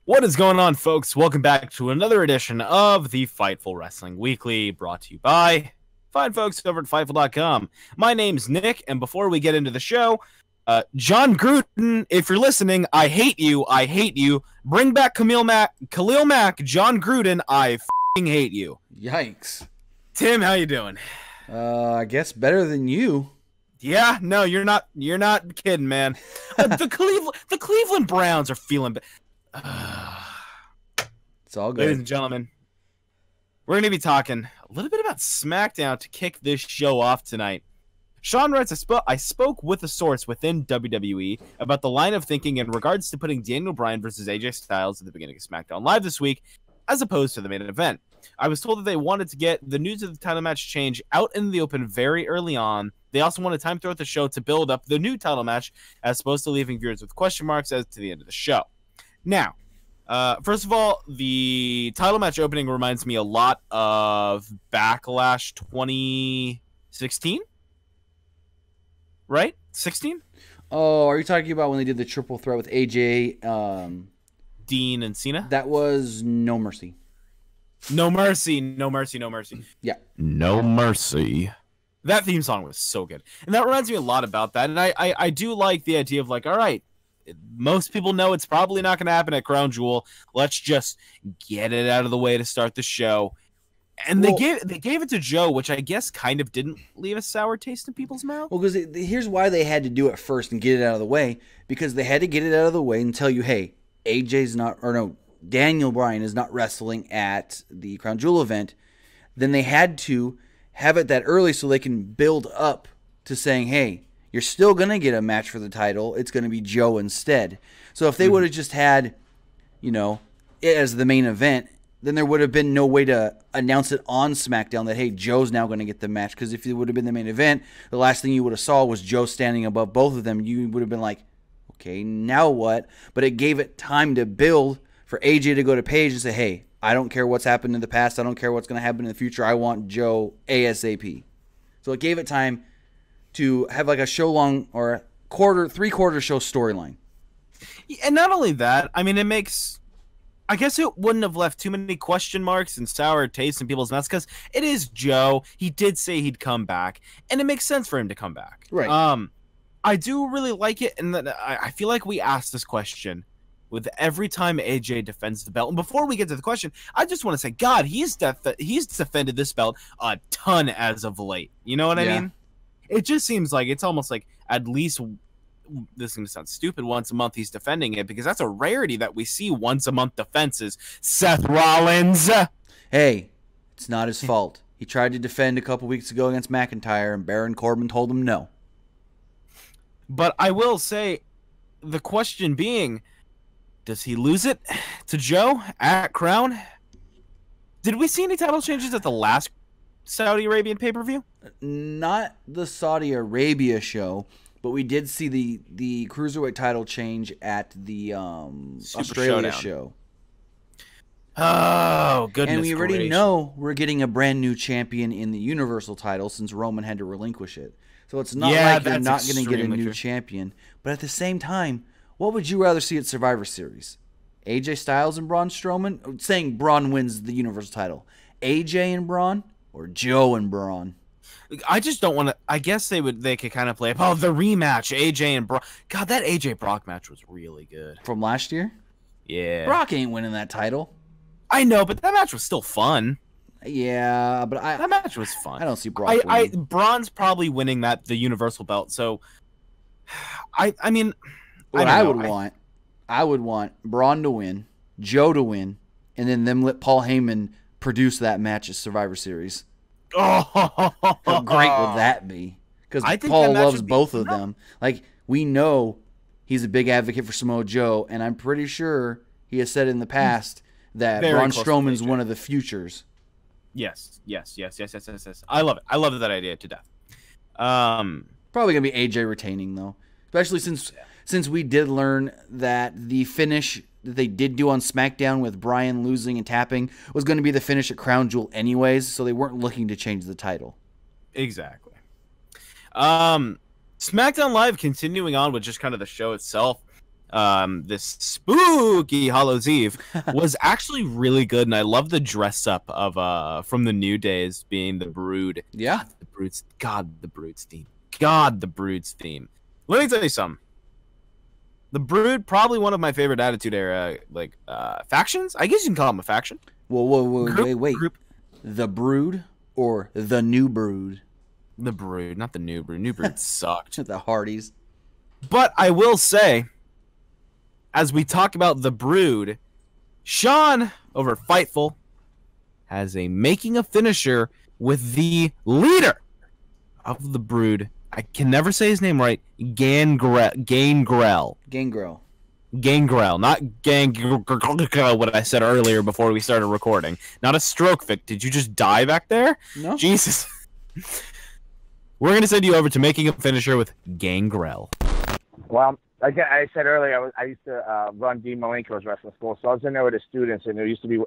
What is going on, folks? Welcome back to another edition of the Fightful Wrestling Weekly, brought to you by fine folks over at Fightful.com. My name's Nick, and before we get into the show, John Gruden, if you're listening, I hate you. I hate you. Bring back Khalil Mack, John Gruden, I f***ing hate you. Yikes. Tim, how you doing? I guess better than you. Yeah, no, you're not kidding, man. The Cleveland Browns are feeling It's all good. Ladies and gentlemen, we're going to be talking a little bit about SmackDown to kick this show off tonight. Sean writes, I spoke with a source within WWE about the line of thinking in regards to putting Daniel Bryan versus AJ Styles at the beginning of SmackDown Live this week, as opposed to the main event. I was told that they wanted to get the news of the title match change out in the open very early on. They also wanted time throughout the show to build up the new title match, as opposed to leaving viewers with question marks as to the end of the show. Now, first of all, the title match opening reminds me a lot of Backlash 2016, right? 16? Oh, are you talking about when they did the triple threat with AJ, Dean, and Cena? That was No Mercy. No Mercy, No Mercy, No Mercy. Yeah. No Mercy. That theme song was so good. And that reminds me a lot about that. And I do like the idea of, like, all right, most people know it's probably not going to happen at Crown Jewel. Let's just get it out of the way to start the show. And they gave it to Joe, which I guess kind of didn't leave a sour taste in people's mouth. Well, because here's why they had to do it first and get it out of the way. Because they had to get it out of the way and tell you, hey, Daniel Bryan is not wrestling at the Crown Jewel event. Then they had to have it that early so they can build up to saying, hey, you're still going to get a match for the title. It's going to be Joe instead. So if they would have just had, it as the main event, then there would have been no way to announce it on SmackDown that, hey, Joe's now going to get the match. Because if it would have been the main event, the last thing you would have saw was Joe standing above both of them. You would have been like, okay, now what? But it gave it time to build for AJ to go to Paige and say, hey, I don't care what's happened in the past. I don't care what's going to happen in the future. I want Joe ASAP. So it gave it time to have like a show long or three-quarter show storyline. And not only that, I mean, I guess it wouldn't have left too many question marks and sour tastes in people's mouths because it is Joe. He did say he'd come back, and it makes sense for him to come back. Right. I do really like it, and I feel like we ask this question with every time AJ defends the belt. And before we get to the question, I just want to say, God, he's defended this belt a ton as of late. You know what I mean? It just seems like it's almost like at least, this is going to sound stupid, once a month he's defending it, because that's a rarity that we see once a month defenses. Seth Rollins. Hey, it's not his fault. He tried to defend a couple weeks ago against McIntyre, and Baron Corbin told him no. But I will say, the question being, does he lose it to Joe at Crown? Did we see any title changes at the last Saudi Arabian pay-per-view? Not the Saudi Arabia show, but we did see the Cruiserweight title change at the Australia show. Oh, goodness. And we already know we're getting a brand new champion in the Universal title since Roman had to relinquish it. So it's not like you're not going to get a new champion. But at the same time, what would you rather see at Survivor Series? AJ Styles and Braun Strowman? Saying Braun wins the Universal title. AJ and Braun? Or Joe and Braun? I just don't want to. I guess they could kind of play up. Oh, the rematch, AJ and Brock. God, that AJ Brock match was really good. From last year? Yeah. Brock ain't winning that title. I know, but that match was still fun. Yeah, but that match was fun. I don't see Brock winning. Braun's probably winning the Universal belt. So, I mean, I would want Braun to win, Joe to win, and then them let Paul Heyman produce that match at Survivor Series. Oh, how great would that be? Because Paul loves both of them. Like, we know he's a big advocate for Samoa Joe, and I'm pretty sure he has said in the past that Braun Strowman's one of the futures. Yes. I love it. I love that idea to death. Probably gonna be AJ retaining though, especially since we did learn that the finish that they did do on SmackDown with Bryan losing and tapping was going to be the finish at Crown Jewel anyways, so they weren't looking to change the title. Exactly. SmackDown Live, continuing on with just kind of the show itself, this spooky Hallows Eve was actually really good, and I love the dress up of from the New Days being the Brood. Yeah, the Brood's the Brood's theme. God, the Brood's theme. Let me tell you something. The Brood, probably one of my favorite Attitude Era factions. I guess you can call them a faction. Whoa, wait. The Brood or the New Brood? The Brood, not the New Brood. New Brood sucked. The Hardys. But I will say, as we talk about the Brood, Sean over at Fightful has a making a finisher with the leader of the Brood. I can never say his name right. Gangrel. Not Gangrel, what I said earlier before we started recording. Not a stroke, Vic. Did you just die back there? No. Jesus. We're going to send you over to making a finisher with Gangrel. Well, like I said earlier, I used to run Dean Malenko's wrestling school, so I was in there with his students, and there used to be,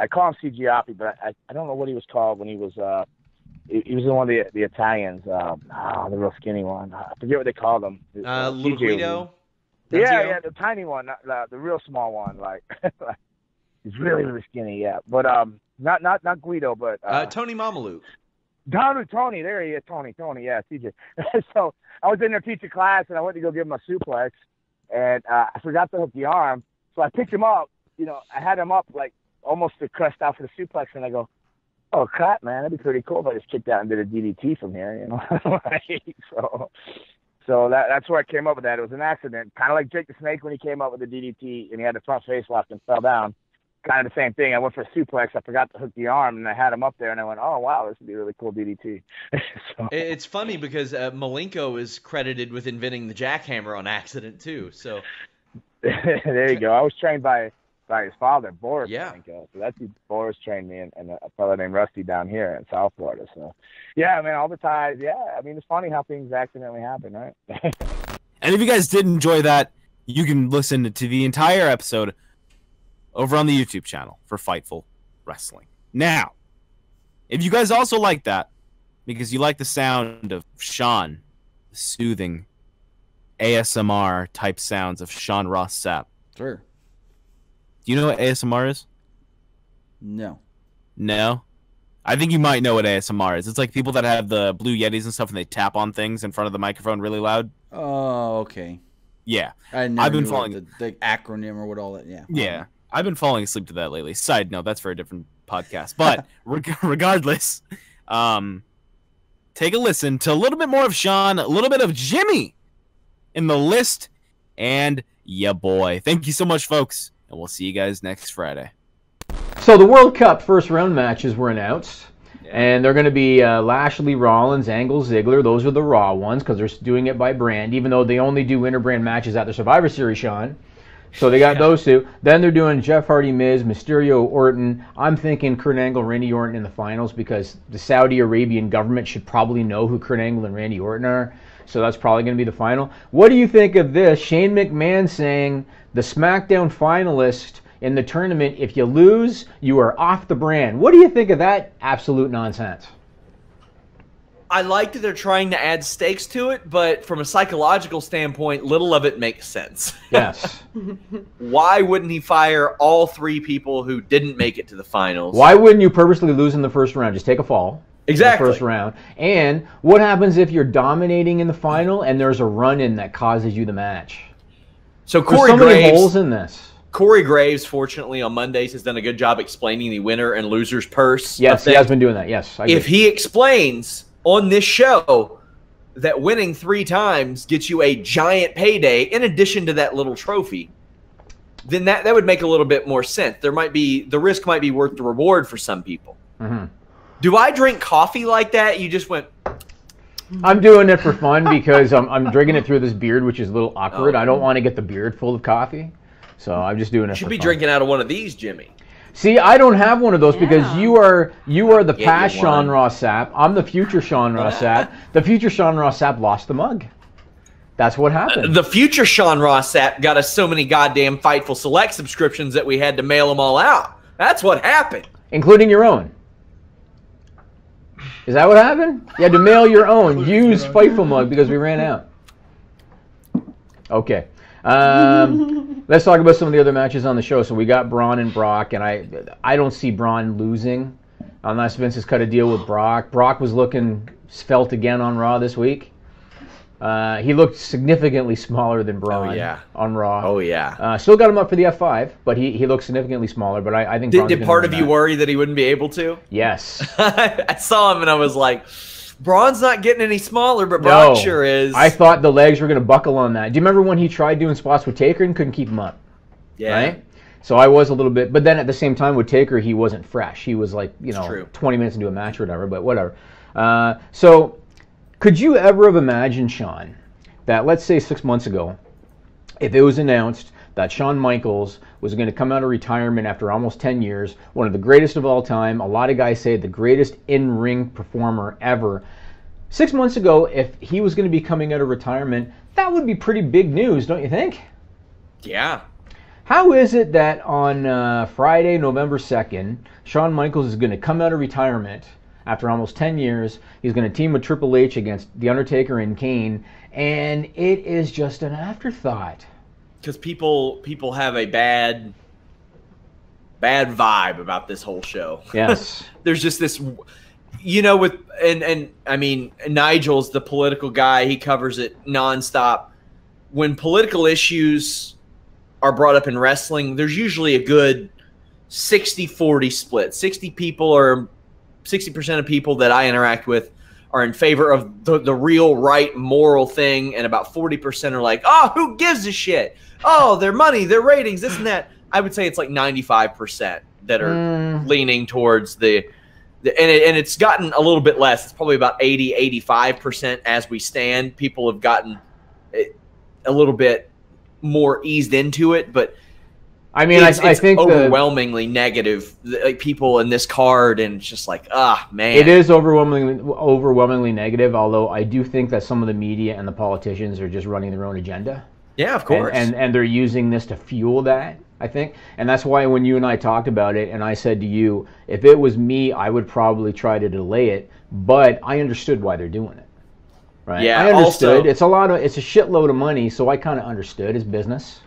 I call him CG Oppi, but I don't know what he was called when he was one of the Italians, the real skinny one. I forget what they called him. Little Guido? Yeah, the tiny one, not the real small one. Like he's really, really skinny. Yeah, but not Guido, but Tony Mamaluke. Tony, there he is. Tony, yeah, CJ. So I was in there teaching class, and I went to go give him a suplex, and I forgot to hook the arm, so I picked him up. I had him up like almost to crest out for the suplex, and I go, oh crap, man, that'd be pretty cool if I just kicked out and did a DDT from here, So that's where I came up with that. It was an accident, kind of like Jake the Snake when he came up with the DDT and he had the front face lock and fell down. Kind of the same thing. I went for a suplex. I forgot to hook the arm, and I had him up there, and I went, oh, wow, this would be a really cool DDT. So. It's funny because Malenko is credited with inventing the jackhammer on accident, too. So there you go. I was trained by his father, Boris. Yeah. So that's who Boris trained me, and a fellow named Rusty down here in South Florida. So, yeah, I mean, all the time. Yeah, I mean, it's funny how things accidentally happen, right? And if you guys did enjoy that, you can listen to the entire episode over on the YouTube channel for Fightful Wrestling. Now, if you guys also like that, because you like the sound of Sean, the soothing ASMR type sounds of Sean Ross Sapp. Sure. Do you know what ASMR is? No. No? I think you might know what ASMR is. It's like people that have the Blue Yetis and stuff, and they tap on things in front of the microphone really loud. Oh, okay. Yeah. I've been following the acronym or what all that. Yeah. Yeah. I've been falling asleep to that lately. Side note, that's for a different podcast. But regardless, take a listen to a little bit more of Sean, a little bit of Jimmy in the list, and yeah, boy. Thank you so much, folks, and we'll see you guys next Friday. So the World Cup first round matches were announced, and they're going to be Lashley, Rollins, Angle, Ziggler. Those are the Raw ones because they're doing it by brand, even though they only do interbrand matches at the Survivor Series, Sean. So they got those two. Then they're doing Jeff Hardy, Miz, Mysterio, Orton. I'm thinking Kurt Angle, Randy Orton in the finals because the Saudi Arabian government should probably know who Kurt Angle and Randy Orton are. So that's probably going to be the final. What do you think of this? Shane McMahon saying the SmackDown finalist in the tournament, if you lose, you are off the brand. What do you think of that absolute nonsense? I like that they're trying to add stakes to it, but from a psychological standpoint, little of it makes sense. Yes. Why wouldn't he fire all three people who didn't make it to the finals? Why wouldn't you purposely lose in the first round? Just take a fall. Exactly. In the first round. And what happens if you're dominating in the final and there's a run-in that causes you the match? So There's many holes in this. Corey Graves, fortunately, on Mondays has done a good job explaining the winner and loser's purse. Yes, he has been doing that. Yes. I agree. If he explains on this show that winning 3 times gets you a giant payday in addition to that little trophy, then that would make a little bit more sense. The risk might be worth the reward for some people. Mm-hmm. Do I drink coffee like that? You just went... I'm doing it for fun because I'm drinking it through this beard, which is a little awkward. I don't want to get the beard full of coffee, so I'm just doing it for fun. You should be drinking out of one of these, Jimmy. See, I don't have one of those because you are the past Sean Ross Sapp. I'm the future Sean Ross Sapp. The future Sean Ross Sapp lost the mug. That's what happened. The future Sean Ross Sapp got us so many goddamn Fightful Select subscriptions that we had to mail them all out. That's what happened. Including your own. Is that what happened? You had to mail your own used Fightful mug because we ran out. Okay. Let's talk about some of the other matches on the show. So we got Braun and Brock, and I don't see Braun losing unless Vince has cut a deal with Brock. Brock was looking svelte again on Raw this week. He looked significantly smaller than Braun on Raw. Oh, yeah. Still got him up for the F5, but he looked significantly smaller. But I think Did part of you worry that he wouldn't be able to? Yes. I saw him and I was like, Braun's not getting any smaller, but Brock sure is. I thought the legs were going to buckle on that. Do you remember when he tried doing spots with Taker and couldn't keep him up? Yeah. Right? So I was a little bit, but then at the same time with Taker, he wasn't fresh. He was like, 20 minutes into a match or whatever, but whatever. So could you ever have imagined, Sean, that let's say 6 months ago, if it was announced that Shawn Michaels was going to come out of retirement after almost 10 years, one of the greatest of all time, a lot of guys say the greatest in-ring performer ever. 6 months ago, if he was going to be coming out of retirement, that would be pretty big news, don't you think? Yeah. How is it that on Friday, November 2nd, Shawn Michaels is going to come out of retirement after almost 10 years? He's going to team with Triple H against The Undertaker and Kane, and it is just an afterthought. Because people have a bad vibe about this whole show. Yes. There's just this, with and I mean, Nigel's the political guy. He covers it nonstop. When political issues are brought up in wrestling, there's usually a good 60-40 split. 60% of people that I interact with are in favor of the real right moral thing, and about 40% are like, oh, who gives a shit? Oh, their money, their ratings, this and that. I would say it's like 95% that are leaning towards and it's gotten a little bit less. It's probably about 80-85% as we stand. People have gotten a little bit more eased into it, but I mean, I think overwhelmingly negative, like people in this card, and it's just like, man. It is overwhelmingly negative, although I do think that some of the media and the politicians are just running their own agenda. Yeah, of course. And they're using this to fuel that, I think. And that's why when you and I talked about it, and I said to you, if it was me, I would probably try to delay it, but I understood why they're doing it. Right? Yeah, I understood. Also, it's a shitload of money, so I kind of understood. It's business.